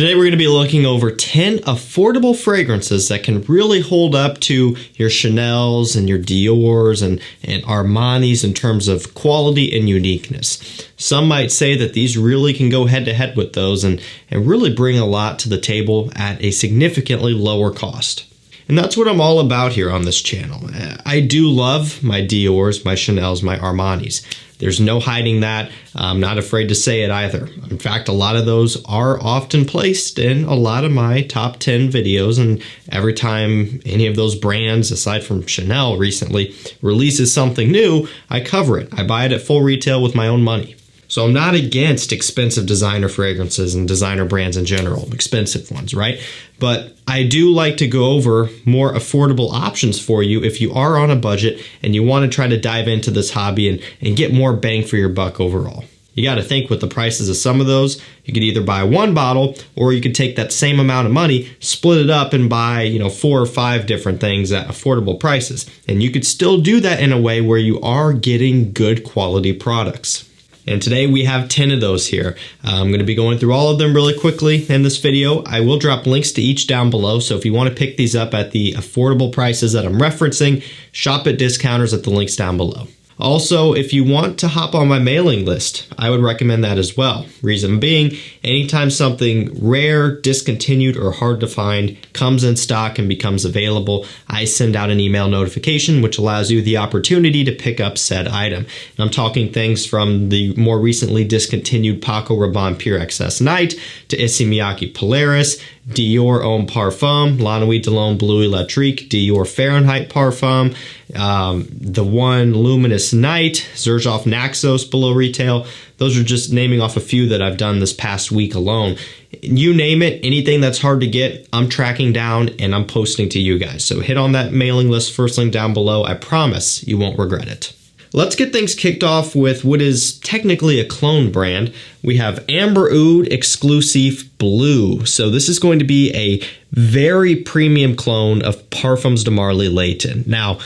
Today we're going to be looking over 10 affordable fragrances that can really hold up to your Chanel's and your Dior's and Armani's in terms of quality and uniqueness. Some might say that these really can go head to head with those and really bring a lot to the table at a significantly lower cost. And that's what I'm all about here on this channel. I do love my Dior's, my Chanel's, my Armani's. There's no hiding that. I'm not afraid to say it either. In fact, a lot of those are often placed in a lot of my top 10 videos, and every time any of those brands, aside from Chanel recently, releases something new, I cover it. I buy it at full retail with my own money. So I'm not against expensive designer fragrances and designer brands in general, expensive ones, right? But I do like to go over more affordable options for you if you are on a budget and you want to try to dive into this hobby and get more bang for your buck overall. You got to think with the prices of some of those, you could either buy one bottle or you could take that same amount of money, split it up and buy, 4 or 5 different things at affordable prices. And you could still do that in a way where you are getting good quality products. And today we have 10 of those here. I'm going to be going through all of them really quickly in this video. I will drop links to each down below, so if you want to pick these up at the affordable prices that I'm referencing, shop at discounters at the links down below. Also, if you want to hop on my mailing list, I would recommend that as well. Reason being, anytime something rare, discontinued, or hard to find comes in stock and becomes available, I send out an email notification which allows you the opportunity to pick up said item. And I'm talking things from the more recently discontinued Paco Rabanne Pure XS Night to Issey Miyake Polaris, Dior Homme Parfum, La Nuit de l'Homme Bleu Electrique, Dior Fahrenheit Parfum, the one Luminous Night, Xerjoff Naxos below retail. Those are just naming off a few that I've done this past week alone. You name it, anything that's hard to get, I'm tracking down and I'm posting to you guys. So hit on that mailing list, first link down below. I promise you won't regret it. Let's get things kicked off with what is technically a clone brand. We have Amber Oud EXCLUSIF BLEU. So this is going to be a very premium clone of Parfums de Marly Layton. Now,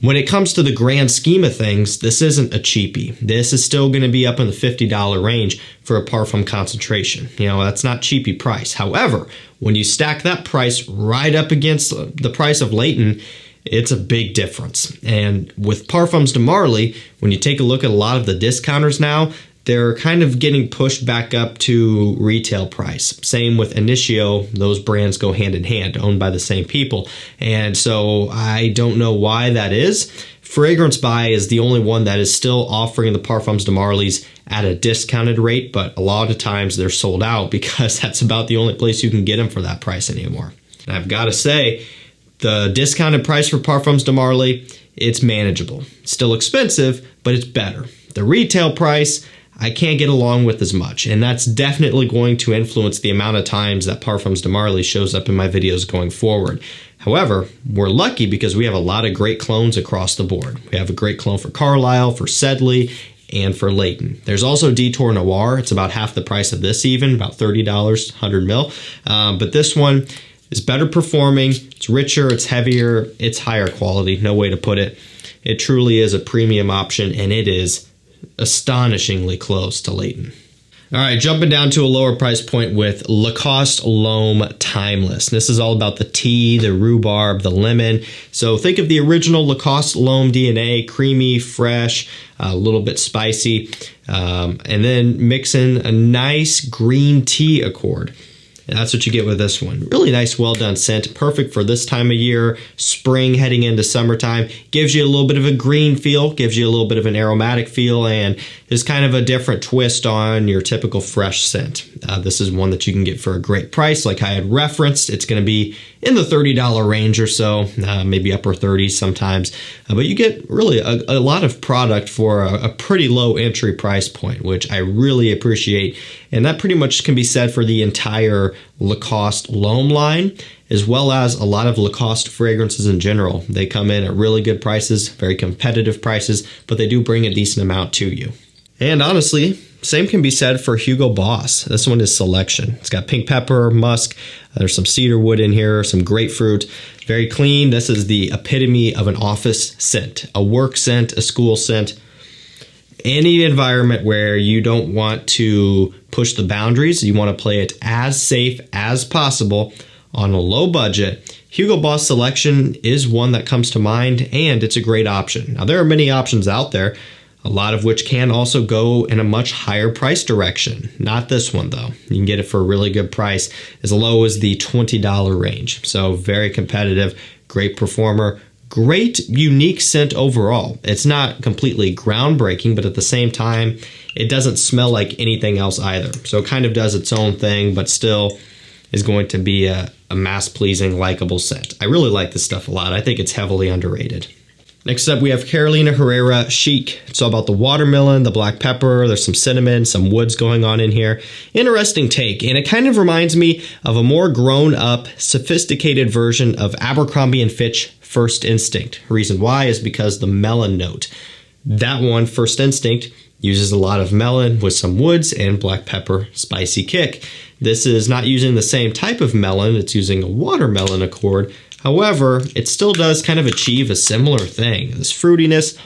when it comes to the grand scheme of things, this isn't a cheapie. This is still going to be up in the $50 range for a parfum concentration. That's not cheapie price. However, when you stack that price right up against the price of Layton, it's a big difference. And with Parfums de Marly, when you take a look at a lot of the discounters now, they're kind of getting pushed back up to retail price. Same with Initio. Those brands go hand in hand, owned by the same people. And so I don't know why that is. FRAGRANCEBUY is the only one that is still offering the Parfums de Marly's at a discounted rate, but a lot of times they're sold out because that's about the only place you can get them for that price anymore. And I've got to say, the discounted price for Parfums de Marly, it's manageable. Still expensive, but it's better. The retail price, I can't get along with as much, and that's definitely going to influence the amount of times that Parfums de Marly shows up in my videos going forward. However, we're lucky because we have a lot of great clones across the board. We have a great clone for Carlisle, for Sedley, and for Layton. There's also Detour Noir. It's about half the price of this even, about $30, 100 mil. But this one is better performing, it's richer, it's heavier, it's higher quality, no way to put it. It truly is a premium option, and it is astonishingly close to Layton. All right, jumping down to a lower price point with Lacoste L'Homme Timeless. This is all about the tea, the rhubarb, the lemon. So think of the original Lacoste L'Homme DNA, creamy, fresh, a little bit spicy, and then mix in a nice green tea accord. And that's what you get with this one. Really nice, well done scent. Perfect for this time of year, spring heading into summertime. Gives you a little bit of a green feel, gives you a little bit of an aromatic feel, and is kind of a different twist on your typical fresh scent. This is one that you can get for a great price. Like I had referenced, it's going to be in the $30 range or so, maybe upper 30s sometimes. But you get really a lot of product for a pretty low entry price point, which I really appreciate. And that pretty much can be said for the entire Lacoste L'Homme line, as well as a lot of Lacoste fragrances in general. They come in at really good prices, very competitive prices, but they do bring a decent amount to you. And honestly, same can be said for Hugo Boss. This one is Selection. It's got pink pepper, musk, there's some cedar wood in here, some grapefruit. Very clean. This is the epitome of an office scent, a work scent, a school scent. any environment where you don't want to push the boundaries, you want to play it as safe as possible on a low budget, Hugo Boss Selection is one that comes to mind, and it's a great option. Now, there are many options out there, a lot of which can also go in a much higher price direction. Not this one, though. You can get it for a really good price, as low as the $20 range. So very competitive, great performer, great unique scent overall. It's not completely groundbreaking, but at the same time, it doesn't smell like anything else either. So it kind of does its own thing, but still is going to be a mass-pleasing, likable scent. I really like this stuff a lot. I think it's heavily underrated. Next up, we have Carolina Herrera Chic. It's all about the watermelon, the black pepper, there's some cinnamon, some woods going on in here. Interesting take, and it kind of reminds me of a more grown-up, sophisticated version of Abercrombie & Fitch First Instinct. Reason why is because the melon note. That one, First Instinct, uses a lot of melon with some woods and black pepper spicy kick. This is not using the same type of melon, it's using a watermelon accord. However, it still does kind of achieve a similar thing. This fruitiness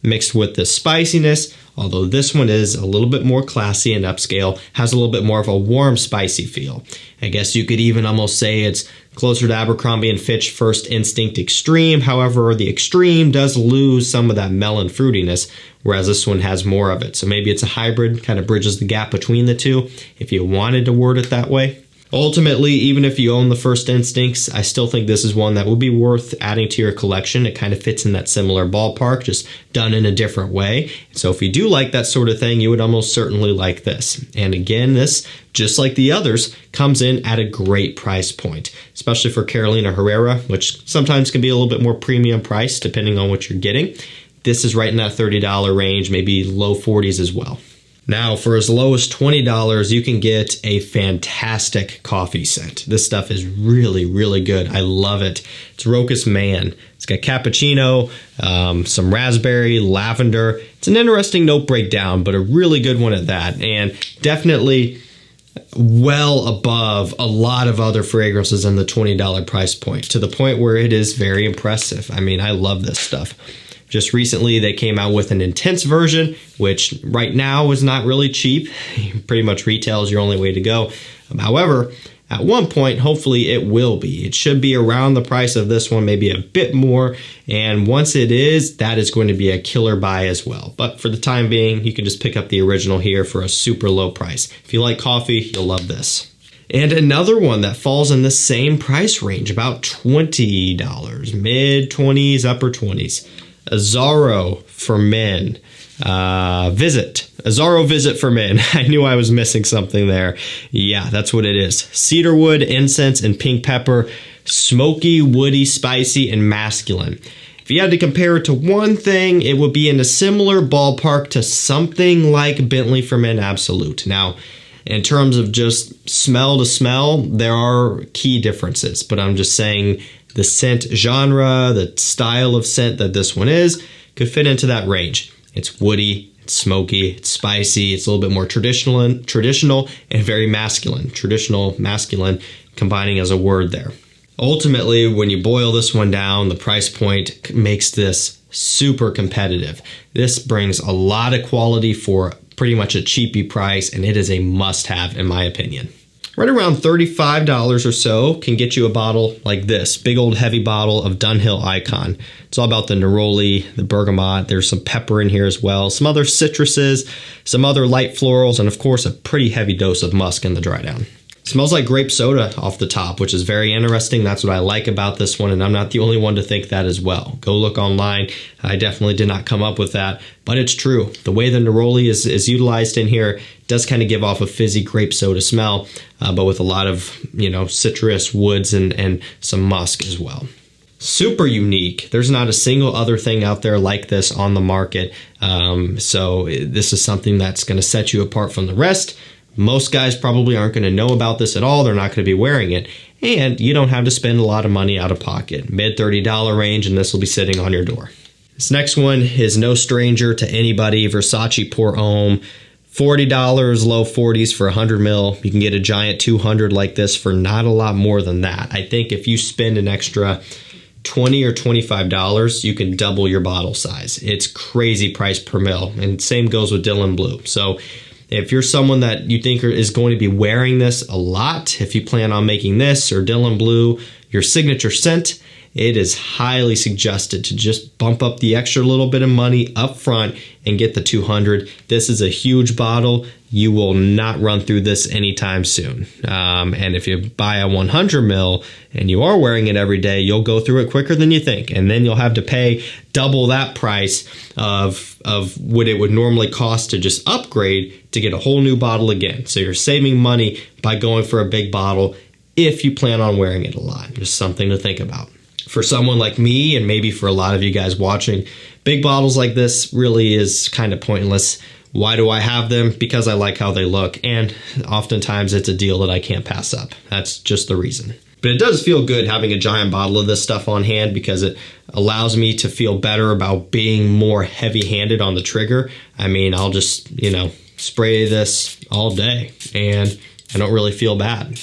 mixed with the spiciness, although this one is a little bit more classy and upscale, has a little bit more of a warm, spicy feel. I guess you could even almost say it's closer to Abercrombie & Fitch First Instinct Extreme. However, the Extreme does lose some of that melon fruitiness, whereas this one has more of it. So maybe it's a hybrid, kind of bridges the gap between the two, if you wanted to word it that way. Ultimately, even if you own the First Instincts, I still think this is one that would be worth adding to your collection. It kind of fits in that similar ballpark, just done in a different way. So if you do like that sort of thing, you would almost certainly like this. And again, this, just like the others, comes in at a great price point, especially for Carolina Herrera, which sometimes can be a little bit more premium price depending on what you're getting. This is right in that $30 range, maybe low 40s as well. Now, for as low as $20, you can get a fantastic coffee scent. This stuff is really, really good. I love it. It's ROCHAS Man. It's got cappuccino, some raspberry, lavender. It's an interesting note breakdown, but a really good one at that. And definitely well above a lot of other fragrances in the $20 price point, to the point where it is very impressive. I mean, I love this stuff. Just recently, they came out with an intense version, which right now is not really cheap. Pretty much retail is your only way to go. However, at one point, hopefully it will be. It should be around the price of this one, maybe a bit more. And once it is, that is going to be a killer buy as well. But for the time being, you can just pick up the original here for a super low price. If you like coffee, you'll love this. And another one that falls in the same price range, about $20, mid-20s, upper 20s. AZZARO for men. AZZARO Visit for men. I knew I was missing something there. Yeah, that's what it is. Cedarwood, incense, and pink pepper. Smoky, woody, spicy, and masculine. If you had to compare it to one thing, it would be in a similar ballpark to something like Bentley for Men Absolute. Now, in terms of just smell to smell, there are key differences, but I'm just saying the scent genre, the style of scent that this one is, could fit into that range. It's woody, it's smoky, it's spicy, it's a little bit more traditional and very masculine. Traditional, masculine, combining as a word there. Ultimately, when you boil this one down, the price point makes this super competitive. This brings a lot of quality for pretty much a cheapy price, and it is a must-have in my opinion. Right around $35 or so can get you a bottle like this, big old heavy bottle of DUNHILL Icon. It's all about the neroli, the bergamot, there's some pepper in here as well, some other citruses, some other light florals, and of course a pretty heavy dose of musk in the dry down. Smells like grape soda off the top, which is very interesting. That's what I like about this one, and I'm not the only one to think that as well. Go look online. I definitely did not come up with that, but it's true. The way the neroli is utilized in here does kind of give off a fizzy grape soda smell, but with a lot of, citrus, woods, and some musk as well. Super unique. There's not a single other thing out there like this on the market, so this is something that's going to set you apart from the rest. Most guys probably aren't going to know about this at all. They're not going to be wearing it. And you don't have to spend a lot of money out of pocket. Mid $30 range, and this will be sitting on your door. This next one is no stranger to anybody. Versace Pour Homme. $40, low 40s for 100 mil. You can get a giant 200 like this for not a lot more than that. I think if you spend an extra $20 or $25, you can double your bottle size. It's crazy price per mil, and same goes with BLEU. So if you're someone that you think is going to be wearing this a lot, if you plan on making this or BLEU your signature scent, it is highly suggested to just bump up the extra little bit of money up front and get the 200. This is a huge bottle. You will not run through this anytime soon. And if you buy a 100 ml and you are wearing it every day, you'll go through it quicker than you think. And then you'll have to pay double that price of what it would normally cost to just upgrade to get a whole new bottle again. So you're saving money by going for a big bottle if you plan on wearing it a lot. Just something to think about. For someone like me, and maybe for a lot of you guys watching, big bottles like this really is kind of pointless. Why do I have them? Because I like how they look, and oftentimes it's a deal that I can't pass up. That's just the reason. But it does feel good having a giant bottle of this stuff on hand because it allows me to feel better about being more heavy-handed on the trigger. I mean, I'll just, spray this all day, and I don't really feel bad,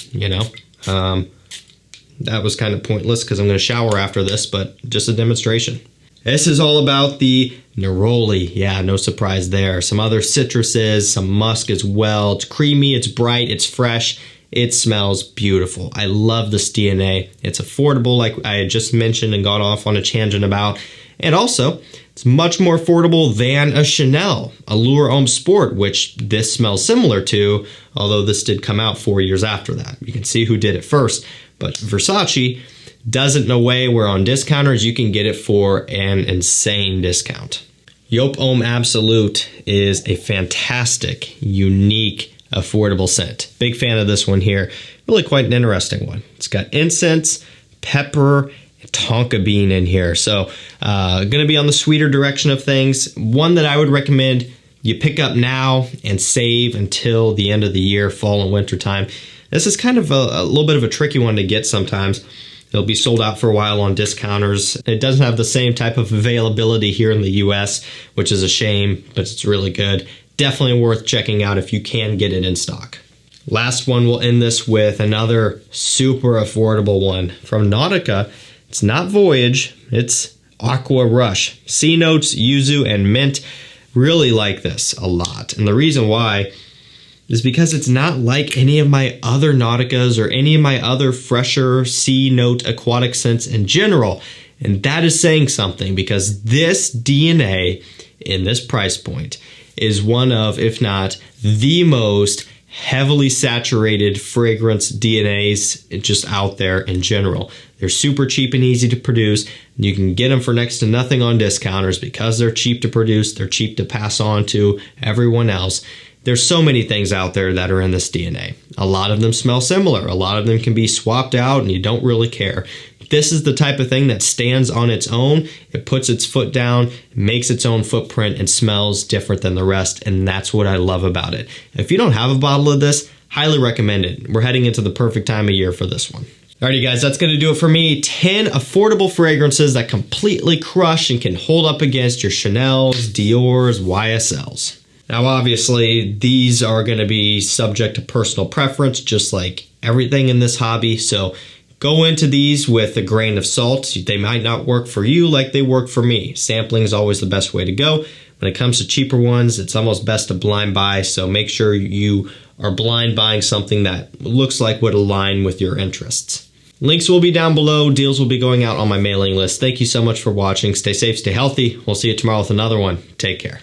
That was kind of pointless because I'm going to shower after this, but just a demonstration. This is all about the neroli. Yeah, no surprise there. Some other citruses, some musk as well. It's creamy, it's bright, it's fresh. It smells beautiful. I love this DNA. It's affordable, like I had just mentioned and got off on a tangent about. And also, it's much more affordable than a Chanel, Allure Homme Sport, which this smells similar to, although this did come out 4 years after that. You can see who did it first. But Versace does it in a way where on discounters you can get it for an insane discount. JOOP Homme Absolute is a fantastic, unique, affordable scent. Big fan of this one here. Really quite an interesting one. It's got incense, pepper, and tonka bean in here. So going to be on the sweeter direction of things. One that I would recommend you pick up now and save until the end of the year, fall and winter time. This is kind of a little bit of a tricky one to get sometimes. It'll be sold out for a while on discounters. It doesn't have the same type of availability here in the US, which is a shame, but it's really good. Definitely worth checking out if you can get it in stock. Last one, we'll end this with another super affordable one from Nautica. It's not Voyage, it's Aqua Rush. Sea notes, yuzu, and mint. Really like this a lot. And the reason why is because it's not like any of my other Nauticas or any of my other fresher sea note aquatic scents in general. And that is saying something because this DNA in this price point is one of, if not the most heavily saturated fragrance DNAs just out there in general. They're super cheap and easy to produce. You can get them for next to nothing on discounters because they're cheap to produce. They're cheap to pass on to everyone else. There's so many things out there that are in this DNA. A lot of them smell similar. A lot of them can be swapped out and you don't really care. This is the type of thing that stands on its own. It puts its foot down, makes its own footprint, and smells different than the rest, and that's what I love about it. If you don't have a bottle of this, highly recommend it. We're heading into the perfect time of year for this one. Alrighty guys, that's going to do it for me. 10 affordable fragrances that completely crush and can hold up against your Chanel's, Dior's, YSL's. Now obviously these are going to be subject to personal preference just like everything in this hobby, so go into these with a grain of salt. They might not work for you like they work for me. Sampling is always the best way to go. When it comes to cheaper ones, it's almost best to blind buy, so make sure you are blind buying something that looks like would align with your interests. Links will be down below. Deals will be going out on my mailing list. Thank you so much for watching. Stay safe, stay healthy. We'll see you tomorrow with another one. Take care.